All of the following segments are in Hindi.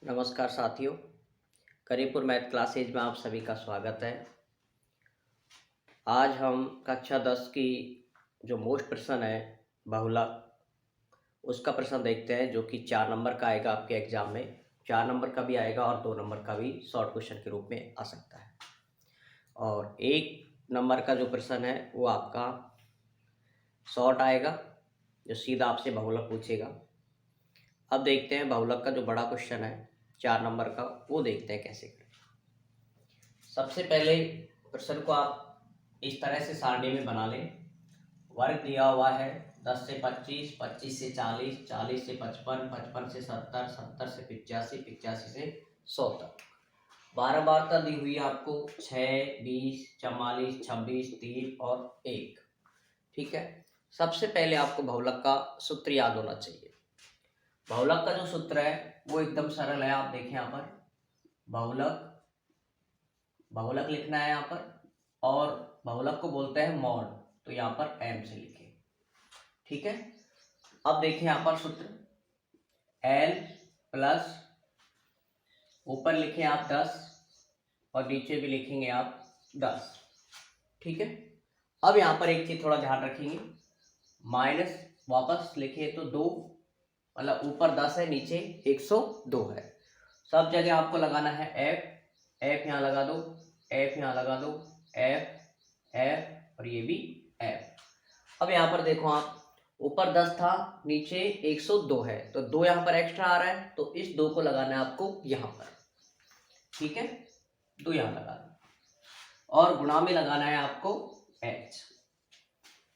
नमस्कार साथियों, करीपुर मैथ क्लासेज में आप सभी का स्वागत है। आज हम कक्षा 10 की जो मोस्ट प्रश्न है बहुलक, उसका प्रश्न देखते हैं जो कि 4 नंबर का आएगा आपके एग्जाम में। 4 नंबर का भी आएगा और 2 नंबर का भी शॉर्ट क्वेश्चन के रूप में आ सकता है। और 1 नंबर का जो प्रश्न है वो आपका शॉर्ट आएगा, जो सीधा आपसे बहुलक पूछेगा। अब देखते हैं बहुलक का जो बड़ा क्वेश्चन है 4 नंबर का, वो देखते हैं कैसे करें। सबसे पहले प्रश्न को आप इस तरह से सारणी में बना लें। वर्ग दिया हुआ है 10 से 25, 25 से 40, 40 से 55, 55 से 70, 70 से 85, 85 से 100 तक। 12 वार्ता दी हुई है आपको 6, 20, 44, 26, 3 और 1। ठीक है, सबसे पहले आपको बहुलक का सूत्र याद होना चाहिए। बहुलक का जो सूत्र है वो एकदम सरल है। आप देखें यहाँ पर बहुलक बहुलक लिखना है यहाँ पर, और बहुलक को बोलते हैं मॉड, तो यहाँ पर m से लिखें। ठीक है, अब देखिए यहाँ पर सूत्र l प्लस ऊपर लिखें आप 10 और नीचे भी लिखेंगे आप 10। ठीक है, अब यहाँ पर एक चीज थोड़ा ध्यान रखेंगे, माइनस वापस लिखे तो 2, मतलब ऊपर 10 है नीचे 102 है। सब जगह आपको लगाना है f यहाँ लगा दो, f यहाँ लगा दो, f और ये भी f। अब यहाँ पर देखो आप, ऊपर 10 था नीचे 102 है, तो 2 यहाँ पर एक्स्ट्रा आ रहा है, तो इस 2 को लगाना है आपको यहाँ पर। ठीक है, 2 यहाँ लगा दो और गुणा में लगाना है आपको h।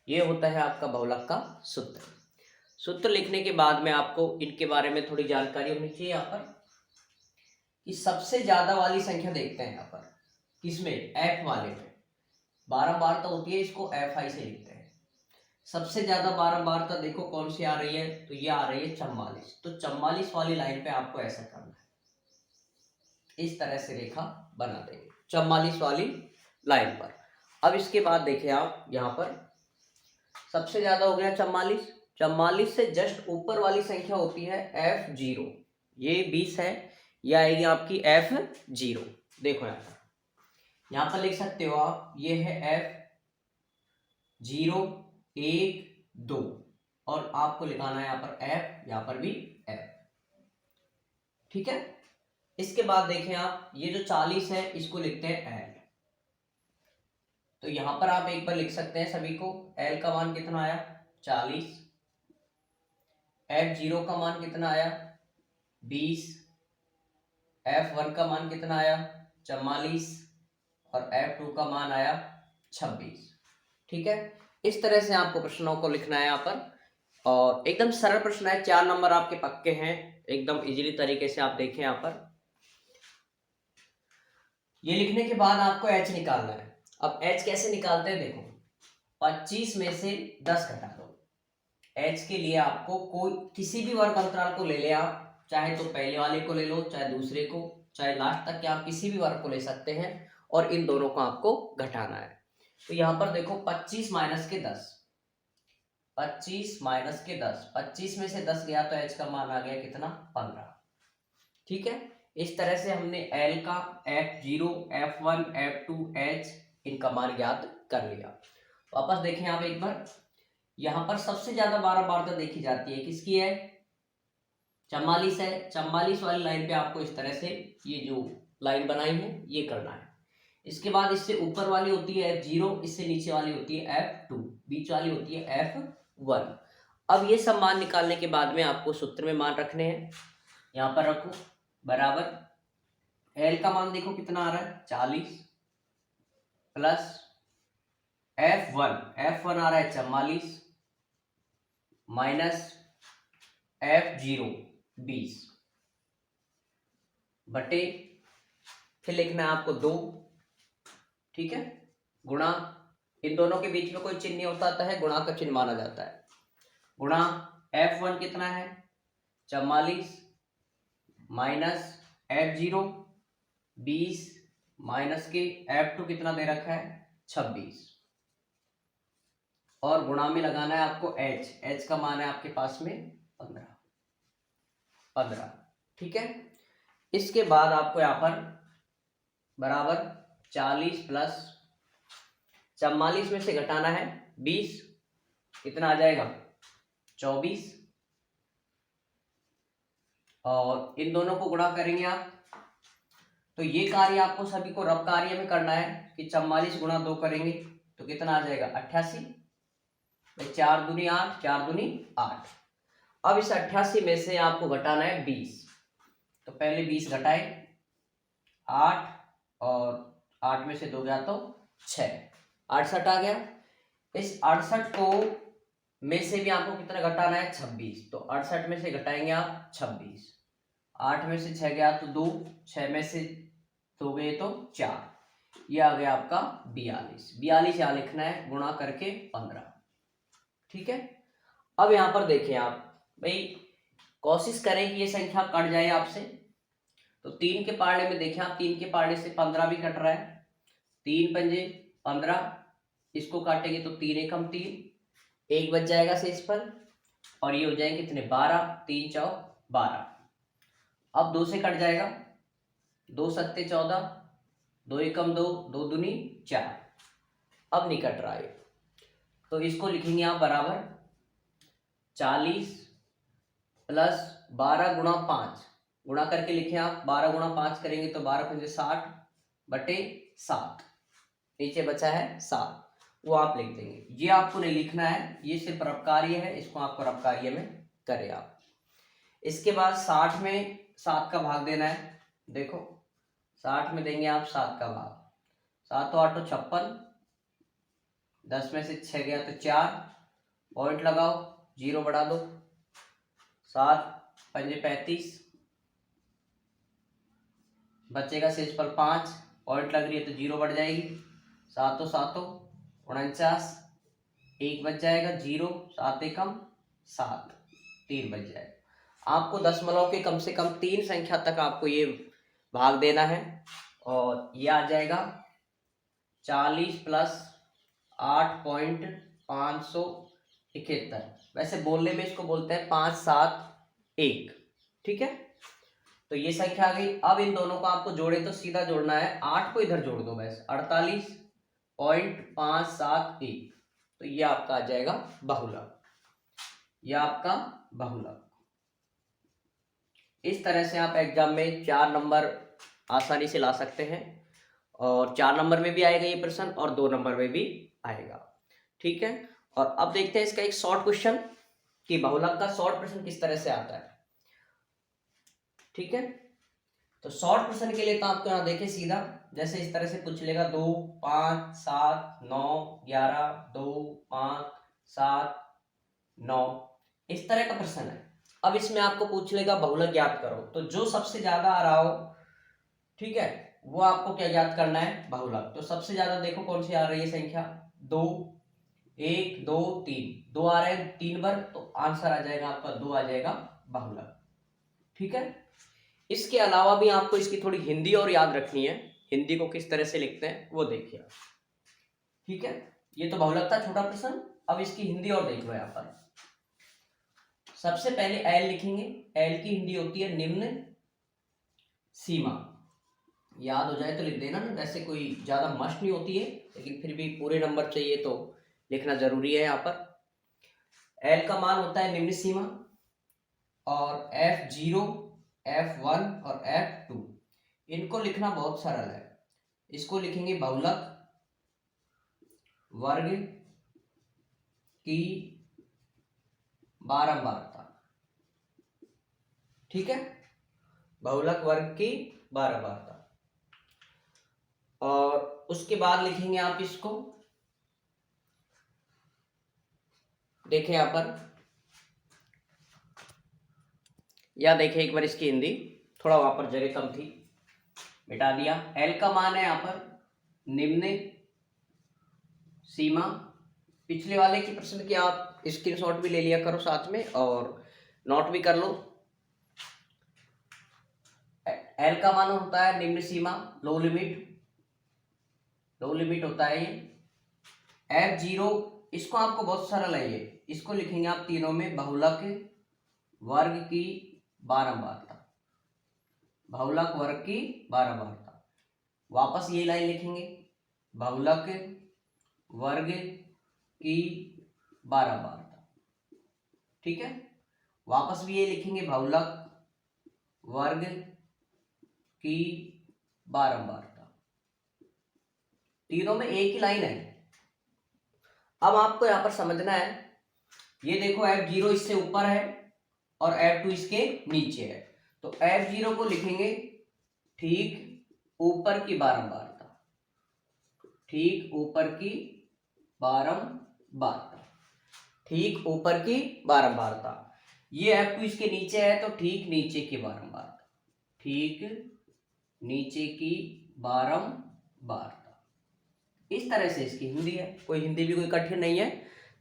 ये होता है आपका बहुलक का सूत्र। सूत्र लिखने के बाद में आपको इनके बारे में थोड़ी जानकारी होनी चाहिए। यहाँ पर कि सबसे ज्यादा वाली संख्या देखते हैं यहाँ पर, किसमें? f वाले में। बारंबारता होती है, इसको fi से लिखते हैं। सबसे ज्यादा बारंबारता देखो कौन सी आ रही है, तो ये आ रही है 44। तो 44 वाली लाइन पे आपको ऐसा करना है, इस तरह से रेखा बना देंगे 44 वाली लाइन पर। अब इसके बाद देखिए आप यहाँ पर सबसे ज्यादा हो गया 44। 44 से जस्ट ऊपर वाली संख्या होती है f0, ये 20 है, यह आएगी आपकी f0। देखो यहाँ पर लिख सकते हो आप, ये है f0, 1, 2 और आपको लिखाना है यहाँ पर f, यहाँ पर भी f। ठीक है, इसके बाद देखें आप, ये जो 40 है इसको लिखते हैं l। तो यहां पर आप एक बार लिख सकते हैं सभी को, l का मान कितना आया 40, f0 का मान कितना आया 20, f1 का मान कितना आया 44 और f2 का मान आया 26। ठीक है, इस तरह से आपको प्रश्नों को लिखना है यहाँ पर, और एकदम सरल प्रश्न है। 4 नंबर आपके पक्के हैं, एकदम इजीली तरीके से आप देखें यहाँ पर। ये लिखने के बाद आपको h निकालना है। अब h कैसे निकालते हैं देखो, 25 में से 10 घटा दो। h के लिए आपको कोई किसी भी वर्ग अंतराल को ले ले आप, चाहे तो पहले वाले को ले लो, चाहे दूसरे को, चाहे लास्ट तक के आप किसी भी वर्ग को ले सकते हैं, और इन दोनों को आपको घटाना है। तो यहाँ पर देखो 25 माइनस के 10, 25 माइनस के 10, 25 में से 10 गया तो h का मान आ गया कितना 15। ठीक है, इस तरह से हमने l का f0, f1, f2, h इनका मान ज्ञात कर लिया। वापस देखें आप एक बार, यहां पर सबसे ज्यादा बारंबारता देखी जाती है, किसकी है 44 है। 44 वाली लाइन पे आपको इस तरह से ये जो लाइन बनाई है ये करना है। इसके बाद इससे ऊपर वाली होती है f0, इससे नीचे वाली होती है f2, बीच वाली होती है f1। अब ये सब मान निकालने के बाद में आपको सूत्र में मान रखने हैं। यहाँ पर रखो बराबर, l का मान देखो कितना आ रहा है 40, प्लस f1 आ रहा है 44, माइनस f0 20 बटे, फिर लिखना है आपको 2। ठीक है, गुणा, इन दोनों के बीच में कोई चिन्ह नहीं होता है, गुणा का चिन्ह माना जाता है। गुणा f1 कितना है 44, माइनस f0 20, माइनस के f2 कितना दे रखा है 26, और गुणा में लगाना है आपको h का मान है आपके पास में 15। ठीक है, इसके बाद आपको यहाँ पर बराबर 40 प्लस 44 में से घटाना है 20, कितना आ जाएगा 24, और इन दोनों को गुणा करेंगे आप, तो ये कार्य आपको सभी को रब कार्य में करना है कि 44 गुणा 2 करेंगे तो कितना आ जाएगा 88, 4 दूनी 8, 4 दूनी 8। अब इस 88 में से आपको घटाना है 20, तो पहले 20 घटाए 8, और 8 में से 2 गया तो 6, 68 आ गया। इस 68 को में से भी आपको कितना घटाना है 26, तो 68 में से घटाएंगे आप 26, 8 में से 6 गया तो 2, 6 में से 2 गए तो 4, ये आ गया आपका 42। 42 यहाँ लिखना है गुणा करके 15, ठीक है। अब यहाँ पर देखें आप भाई, कोशिश करें कि ये संख्या कट जाए आपसे, तो 3 के पारणे में देखें आप, 3 के पारणे से 15 भी कट रहा है, 3 पंजे 15, इसको काटेंगे तो 3 एकम 3, 1 बच जाएगा शेष पर, और ये हो जाएंगे कितने 12, 3 चौक 12। अब 2 से कट जाएगा, 2 सत्ते 14, 2 एकम 2, 2 दूनी 4, अब नहीं कट रहा है, तो इसको लिखेंगे आप बराबर 40 प्लस 12 गुणा 5, गुणा करके लिखें आप, 12 गुणा 5 करेंगे तो 12 पंजे 60 बटे 7, नीचे बचा है 7, वो आप लिख देंगे। ये आपको नहीं लिखना है, ये सिर्फ रब कार्य है, इसको आपको रब कार्य में करें आप। इसके बाद 60 में 7 का भाग देना है, देखो 60 में देंगे आप 7 का भाग, 7 8 56, 10 में से 6 गया तो 4, पॉइंट लगाओ, 0 बढ़ा दो, 7 पंजे 35, बचेगा शेष पर 5, पॉइंट लग रही है तो 0 बढ़ जाएगी, 7 7 49, 1 बच जाएगा 0, 7 एकम 7, 3 बच जाएगा। आपको दशमलव के कम से कम 3 संख्या तक आपको ये भाग देना है, और ये आ जाएगा 40 प्लस 8.571, वैसे बोलने में इसको बोलते हैं 571, ठीक है। तो ये संख्या आ गई। अब इन दोनों को आपको जोड़े तो सीधा जोड़ना है, 8 को इधर जोड़ दो बस, 48.571, तो ये आपका आ जाएगा बहुलक, ये आपका बहुलक। इस तरह से आप एग्जाम में 4 नंबर आसानी से ला सकते हैं, और 4 नंबर में भी आएगा ये प्रश्न, और 2 नंबर में भी आएगा, ठीक है। और अब देखते हैं इसका एक शॉर्ट क्वेश्चन कि बहुलक का शॉर्ट प्रश्न किस तरह से आता है, ठीक है। तो शॉर्ट प्रश्न के लिए तो आपको यहाँ देखें सीधा, जैसे इस तरह से पूछ लेगा 2 5 7 9 11, 2 5 7 9, इस तरह का प्रश्न है। अब इसमें आपको पूछ लेगा बहुलक ज्ञात करो, तो जो सबसे ज्यादा आ रहा हो, ठीक है, वो आपको क्या ज्ञात करना है बहुलक। तो सबसे ज्यादा देखो कौन सी आ रही है संख्या, 2 1 2 3, 2 आ रहे हैं 3 बार, तो आंसर आ जाएगा आपका 2 आ जाएगा बहुलक, ठीक है। इसके अलावा भी आपको इसकी थोड़ी हिंदी और याद रखनी है, हिंदी को किस तरह से लिखते हैं वो देखिए, ठीक है। ये तो बहुलक था छोटा प्रश्न, अब इसकी हिंदी और देख लो। यहाँ पर सबसे पहले एल लिखेंगे, एल की हिंदी होती है निम्न सीमा, याद हो जाए तो लिख देना, वैसे कोई ज्यादा मस्ट नहीं होती है, लेकिन फिर भी पूरे नंबर चाहिए तो लिखना जरूरी है। यहाँ पर एल का मान होता है निम्न सीमा, और F0 F1 और F2, इनको लिखना बहुत सरल है। इसको लिखेंगे बहुलक वर्ग की बारंबारता, ठीक है, बहुलक वर्ग की बारंबारता। और उसके बाद लिखेंगे आप इसको, देखें यहाँ पर, या देखें एक बार इसकी हिंदी, थोड़ा वहां पर जगह कम थी, मिटा दिया। एल का मान है यहाँ पर निम्न सीमा, पिछले वाले की प्रश्न की आप स्क्रीनशॉट भी ले लिया करो साथ में, और नोट भी कर लो। एल का मान होता है निम्न सीमा, लो लिमिट, लो लिमिट होता है ये। F0, इसको आपको बहुत सरल है ये, इसको लिखेंगे आप तीनों में बहुलक वर्ग की बारंबारता, बहुलक वर्ग की बारंबारता। वापस ये लाइन लिखेंगे, बहुलक वर्ग की बारंबारता। ठीक है, वापस भी ये लिखेंगे, बहुलक वर्ग की बारंबारता। तीनों में एक ही लाइन है। अब आपको यहां पर समझना है, ये देखो F0 इससे ऊपर है और F2 इसके नीचे है, तो F0 को लिखेंगे ठीक ऊपर की बारंबारता, ठीक ऊपर की बारंबारता, ठीक ऊपर की बारंबारता। ये F2 इसके नीचे है तो ठीक नीचे की बारंबारता, ठीक नीचे की बारंबारता। इस तरह से इसकी हिंदी है, कोई हिंदी भी कोई कठिन नहीं है।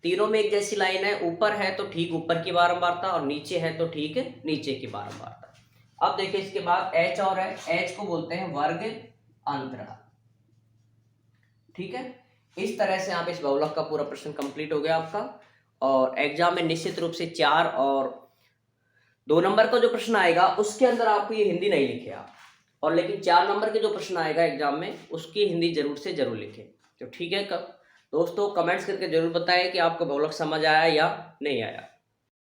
तीनों में एक जैसी लाइन है, ऊपर है तो ठीक ऊपर की बारंबारता और नीचे है तो ठीक नीचे की बारंबारता। अब देखिए इसके बाद H और है, H को बोलते हैं वर्ग अंतराल। ठीक है, इस तरह से आप इस बहुलक का पूरा प्रश्न कंप्लीट हो गया आपका। और एग्जाम में निश्चित रूप से 4 और 2 नंबर का जो प्रश्न आएगा उसके अंदर आपको ये हिंदी नहीं लिखे आप, और लेकिन 4 नंबर के जो प्रश्न आएगा एग्जाम में उसकी हिंदी जरूर से जरूर लिखें। तो ठीक है दोस्तों, कमेंट्स करके जरूर बताएं कि आपको बहुलक समझ आया या नहीं आया।